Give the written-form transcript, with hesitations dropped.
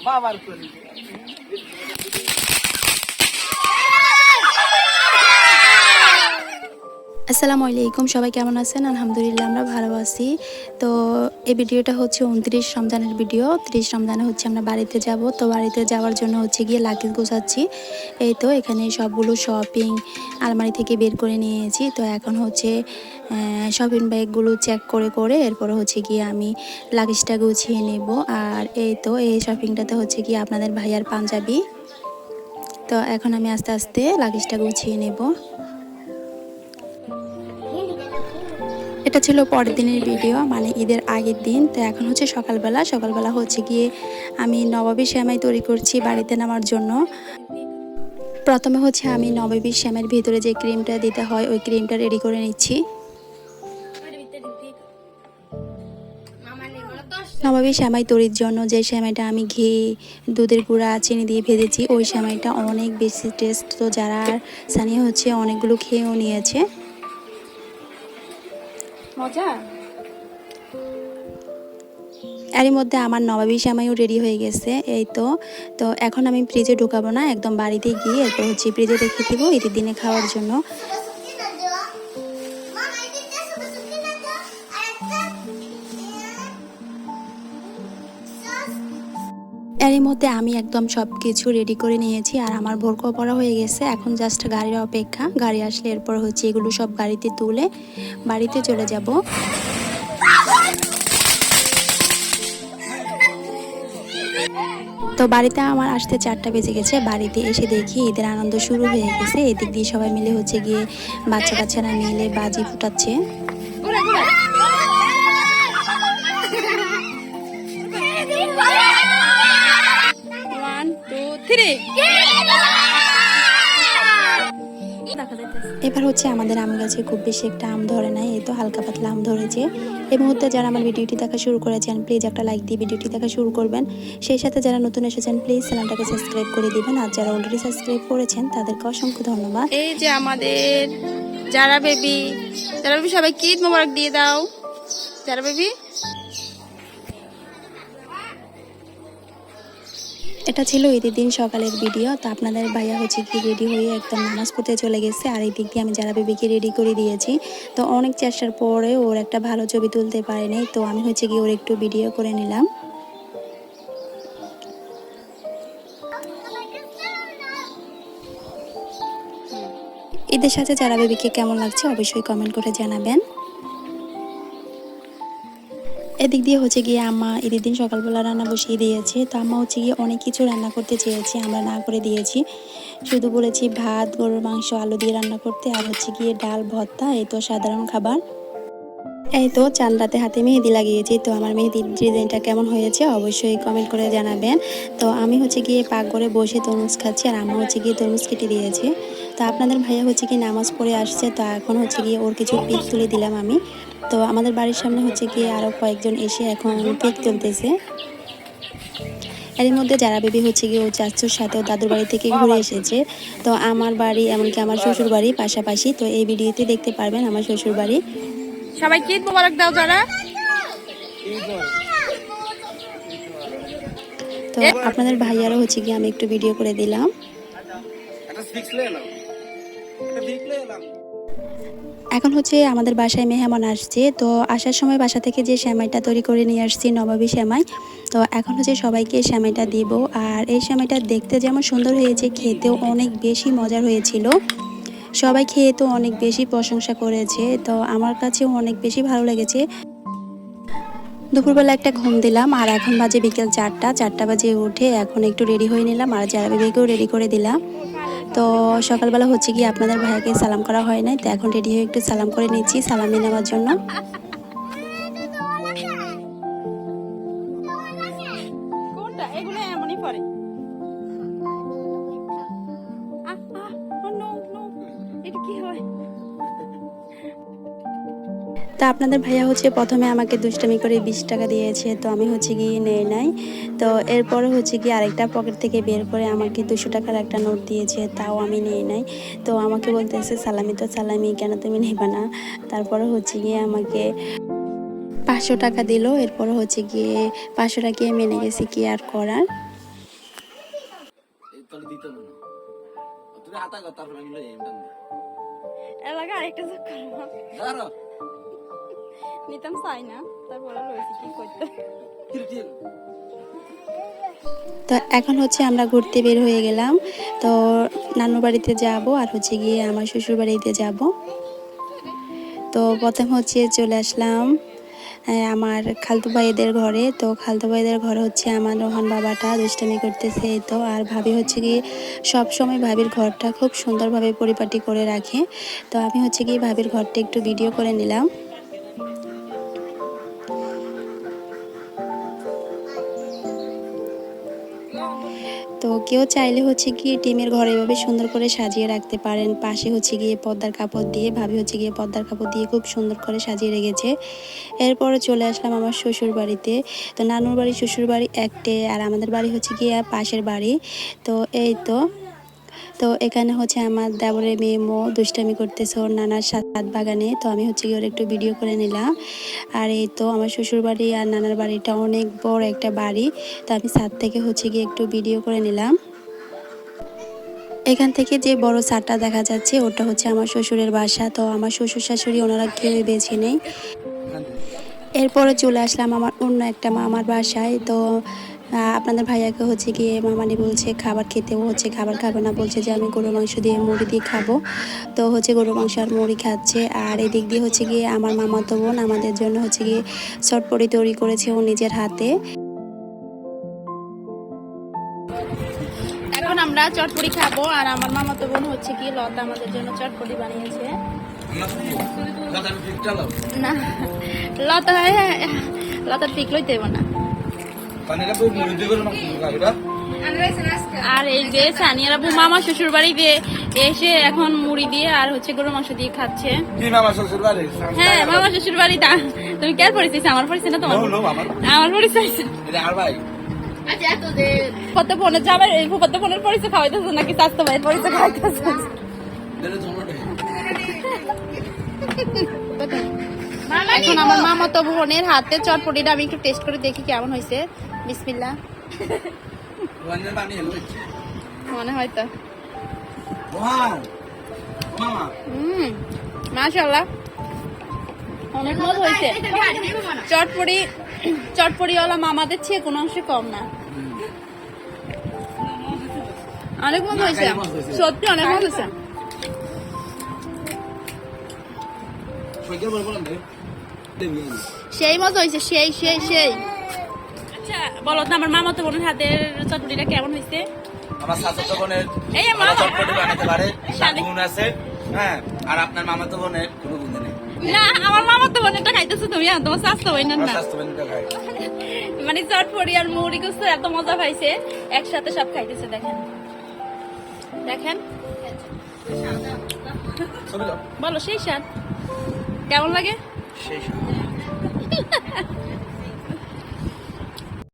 বাবার করি। আসসালামু আলাইকুম, সবাই কেমন আছেন? আলহামদুলিল্লাহ আমরা ভালো আছি। তো এই ভিডিওটা হচ্ছে 29 রমজানের ভিডিও। 30 রমজানে হচ্ছে আমরা বাড়িতে যাব। তো বাড়িতে যাওয়ার জন্য হচ্ছে গিয়ে লাগেজ গোছাচ্ছি। এই তো এখানে সবগুলো শপিং আলমারি থেকে বের করে নিয়েছি। তো এখন হচ্ছে শপিং ব্যাগগুলো চেক করে এরপর হচ্ছে গিয়ে আমি লাগেজটা গুছিয়ে নেব। আর এই তো এই শপিংটাতে হচ্ছে গিয়ে আপনাদের ভাইয়ার পাঞ্জাবি। তো এখন আমি আস্তে আস্তে লাগেজটা গুছিয়ে নেব। এটা ছিল পরের দিনের ভিডিও, মানে ঈদের আগের দিন। তো এখন হচ্ছে সকালবেলা হচ্ছে গিয়ে আমি নবাবী সেমাই তৈরি করছি বাড়িতে নেওয়ার জন্য। প্রথমে হচ্ছে আমি নবাবী সেমাইয়ের ভিতরে যে ক্রিমটা দিতে হয় ওই ক্রিমটা রেডি করে নিচ্ছি। নবাবী সেমাই তৈরির জন্য যে সেমাইটা আমি ঘি, দুধের গুঁড়া, চিনি দিয়ে ভেজেছি ওই সেমাইটা অনেক বেশি টেস্ট। তো যারা স্থানীয় হচ্ছে অনেকগুলো খেয়েও নিয়েছে। মজা। এরই মধ্যে আমার নবাবী সেমাইও রেডি হয়ে গেছে। এই তো তো এখন আমি ফ্রিজে ঢুকাবো না, একদম বাড়িতে গিয়ে এরপর হচ্ছে ফ্রিজে রেখে দেবো ঈদের দিনে খাওয়ার জন্য। এরই মধ্যে আমি একদম সব কিছু রেডি করে নিয়েছি আর আমার ভোরকাও পড়া হয়ে গেছে। এখন জাস্ট গাড়ির অপেক্ষা, গাড়ি আসলে এরপর হচ্ছে এগুলো সব গাড়িতে তুলে বাড়িতে চলে যাব। তো বাড়িতে আমার আসতে 4টা বেজে গেছে। বাড়িতে এসে দেখি ঈদের আনন্দ শুরু হয়ে গেছে। এদিক দিয়ে সবাই মিলে হচ্ছে গিয়ে বাচ্চারা মিলে বাজি ফুটাচ্ছে। এবার হচ্ছে আমাদের আম গাছে খুব বেশি একটা আম ধরে নাই, এই তো হালকা পাতলা আম ধরেছে। এই মুহূর্তে যারা আমার ভিডিওটি দেখা শুরু করেছেন প্লিজ একটা লাইক দিয়ে ভিডিওটি দেখা শুরু করবেন। সেই সাথে যারা নতুন এসেছেন প্লিজ চ্যানেলটাকে সাবস্ক্রাইব করে দিবেন। আর যারা অলরেডি সাবস্ক্রাইব করেছেন তাদেরকে অসংখ্য ধন্যবাদ। এই যে আমাদের যারা বেবি সবাই ঈদ মোবারক দিয়ে দাও। যারা বেবি, এটা ছিল ঈদের দিন সকালের ভিডিও। তো আপনাদের ভাইয়া হচ্ছে কি রেডি হয়ে একদম নামাজ পড়তে চলে গেছে। আর এই দিক দিয়ে আমি যারা বেবিকে রেডি করে দিয়েছি। তো অনেক চেষ্টার পরে ওর একটা ভালো ছবি তুলতে পারেনি, তো আমি হচ্ছে গিয়ে ওর একটু ভিডিও করে নিলাম। ঈদের সাথে যারা বেবিকে কেমন লাগছে অবশ্যই কমেন্ট করে জানাবেন। এদিক দিয়ে হচ্ছে গিয়ে আম্মা ঈদের দিন সকালবেলা রান্না বসিয়ে দিয়েছে। তো আম্মা হচ্ছে গিয়ে অনেক কিছু রান্না করতে চেয়েছি, আমরা না করে দিয়েছি। শুধু বলেছি ভাত, গরুর মাংস, আলু দিয়ে রান্না করতে, আর হচ্ছে গিয়ে ডাল, ভর্তা, এই তো সাধারণ খাবার। এই তো চাঁদ রাতে হাতে মেহেদি লাগিয়েছি। তো আমার মেহেদির ডিজাইনটা কেমন হয়েছে অবশ্যই কমেন্ট করে জানাবেন। তো আমি হচ্ছে গিয়ে পাকঘরে বসে তরমুজ খাচ্ছি আর আম্মা হচ্ছে গিয়ে তরমুজ কেটে দিয়েছে। তো আপনাদের ভাইয়া হচ্ছে কি নামাজ পড়ে আসছে। তো এখন হচ্ছে গিয়ে ওর কিছু পিক তুলে দিলাম আমি। তো আমাদের বাড়ির সামনে হচ্ছে গিয়ে আরও কয়েকজন এসে এখন পিক তুলতেছে। এর মধ্যে যারা বেবি হচ্ছে গিয়ে ও চাচুর সাথে ও দাদুর বাড়ি থেকে ঘুরে এসেছে। তো আমার বাড়ি এমনকি আমার শ্বশুর বাড়ি পাশাপাশি। তো এই ভিডিওতে দেখতে পারবেন আমার শ্বশুর বাড়ি। সবাই ঈদ মোবারক দাও। যারা তো আপনাদের ভাইয়ারও হচ্ছে গিয়ে আমি একটু ভিডিও করে দিলাম। এখন হচ্ছে আমাদের বাসায় মেহমান আসছে। তো আসার সময় বাসা থেকে যে সেমাইটা তৈরি করে নিয়ে আসছি নবাবী সেমাই, তো এখন হচ্ছে সবাইকে সেমাইটা দিব। আর এই সেমাইটা দেখতে যেমন সুন্দর হয়েছে খেতেও অনেক বেশি মজার হয়েছিল। সবাই খেয়ে তো অনেক বেশি প্রশংসা করেছে। তো আমার কাছেও অনেক বেশি ভালো লেগেছে। দুপুরবেলা একটা ঘুম দিলাম আর এখন বাজে বিকেল 4টা বাজে উঠে এখন একটু রেডি হয়ে নিলাম আর যারা বেবিকেও রেডি করে দিলাম। তো সকালবেলা হচ্ছে কি আপনাদের ভাইয়াকে সালাম করা হয় নাই, তো এখন রেডি হয়ে একটু সালাম করে নিচ্ছি সালামি নেওয়ার জন্য। কোনটা? এগুলো এমনই পরে। এটা কি হয়? তা আপনাদের ভাইয়া হচ্ছে প্রথমে আমাকে দুষ্টামি করে 20 টাকা দিয়েছে। তো আমি হচ্ছে গিয়ে নেই নাই। তো এরপরে হচ্ছে গিয়ে আরেকটা পকেট থেকে বের করে আমাকে 200 টাকার একটা নোট দিয়েছে, তাও আমি নেই নাই। তো আমাকে বলতেছে সালামি তো সালামি, কেন তুমি নেবা না? তারপরে হচ্ছে গিয়ে আমাকে 500 টাকা দিল। এরপর হচ্ছে গিয়ে 500 টাকা মেনে গেছি, কি আর করার। এলাকা আরেকটা যোগ করবো নিতাম চাই না, তারপরে লইছি কি করতে। তো এখন হচ্ছে আমরা ঘুরতে বের হয়ে গেলাম। তো নানু বাড়িতে যাব আর হচ্ছে গিয়ে আমার শ্বশুর বাড়িতে যাব। তো প্রথম হচ্ছে চলে আসলাম আমার খালতু ভাইদের ঘরে। তো খালতু ভাইদের ঘরে হচ্ছে আমার রোহান বাবাটা দুষ্টামি করতেছে, এই তো। আর ভাবি হচ্ছে গিয়ে সব সময় ভাবির ঘরটা খুব সুন্দরভাবে পরিপাটি করে রাখে। তো আমি হচ্ছে গিয়ে ভাবির ঘরটা একটু ভিডিও করে নিলাম। তো কেউ চাইলে হচ্ছে গিয়ে টিমের ঘরে এভাবে সুন্দর করে সাজিয়ে রাখতে পারেন। পাশে হচ্ছে গিয়ে পর্দার কাপড় দিয়ে, ভাবি হচ্ছে গিয়ে পর্দার কাপড় দিয়ে খুব সুন্দর করে সাজিয়ে রেখেছে। এরপরে চলে আসলাম আমার শ্বশুর বাড়িতে। তো নানুর বাড়ি শ্বশুর বাড়ি একটে, আর আমাদের বাড়ি হচ্ছে গিয়ে পাশের বাড়ি। তো এই তো এখানে হচ্ছে আমার দেবরের মেয়ে মো দুষ্টামি করতেছে ওর নানার ছাদ বাগানে। তো আমি হচ্ছে গিয়ে ওর একটু ভিডিও করে নিলাম। আর এই তো আমার শ্বশুর বাড়ি আর নানার বাড়িটা অনেক বড় একটা বাড়ি। তো আমি ছাদ থেকে হচ্ছে গিয়ে একটু ভিডিও করে নিলাম। এখান থেকে যে বড় ছাদটা দেখা যাচ্ছে ওটা হচ্ছে আমার শ্বশুরের বাসা। তো আমার শ্বশুর শাশুড়ি ওনারা কেউই বেছে নেই। এরপরে চলে আসলাম আমার অন্য একটা মামার বাসায়। তো আপনাদের ভাইয়াকে হচ্ছে গিয়ে মামানি বলছে খাবার খেতে, ও হচ্ছে খাবার খাবে না, বলছে যে আমি গরুর মাংস দিয়ে মুড়ি দিয়ে খাবো। তো হচ্ছে গরুর মাংস আর মুড়ি খাচ্ছে। আর এদিক দিয়ে হচ্ছে গিয়ে আমার মামাতো বোন আমাদের জন্য হচ্ছে গিয়ে চটপটি তৈরি করেছে ও নিজের হাতে। এখন আমরা চটপটি খাবো, আর আমার মামাতো বোন হচ্ছে কি লতা আমাদের জন্য চটপটি বানিয়েছে। না লতার ঠিক লইতে হইব না। আর এই যে সানিয়ারা বউ মামা শ্বশুর বাড়ি দিয়ে এসে এখন মুড়ি দিয়ে আর হচ্ছে গরুর মাংস দিয়ে খাচ্ছে। হ্যাঁ মামা শ্বশুর বাড়ি। তুমি কে পরিচয়? আমার পরিচয় না তোমার? আমার পরিচয় কত বোনের যাবে, কত বোনের পরিচয় খাওয়াইতেছে নাকি স্বাস্থ্য ভাইয়ের পরিচয় খাওয়াইতেছে? এখন আমার মামাতো বোনের হাতে চটপটিটা আমি একটু টেস্ট করে দেখি কেমন হয়েছে। বিসমিল্লাহ। মনে হয় তো মাশাআল্লাহ অনেক মজা হয়েছে। চটপটিওয়ালা মামাদের চেয়ে কোনো অংশে কম না। অনেক মজা হয়েছে, সত্যি অনেক মজা হয়েছে। সেই মজা হয়েছে, সেই সেই সেই। আচ্ছা বলো তো আমার মামাতো বোনের হাতের চটপটিটা কেমন হয়েছে? আমার চাচাতো বোনের এই মামা চটপটি বানাতে পারে, গুণ আছে। হ্যাঁ, আর আপনার মামাতো বোনের কোনো গুণ নেই। না আমার মামাতো বোনেরটা খাইতেছো তুমি, আর তোমার স্বাস্থ্য বোনের না। স্বাস্থ্য বোনেরটা খাই। মানে চটপটি আর মুড়ি কুচু এত মজা পাইছে, একসাথে সব খাইতেছে। দেখেন দেখেন, বলো সেই স্বাদ কেমন লাগে? সেই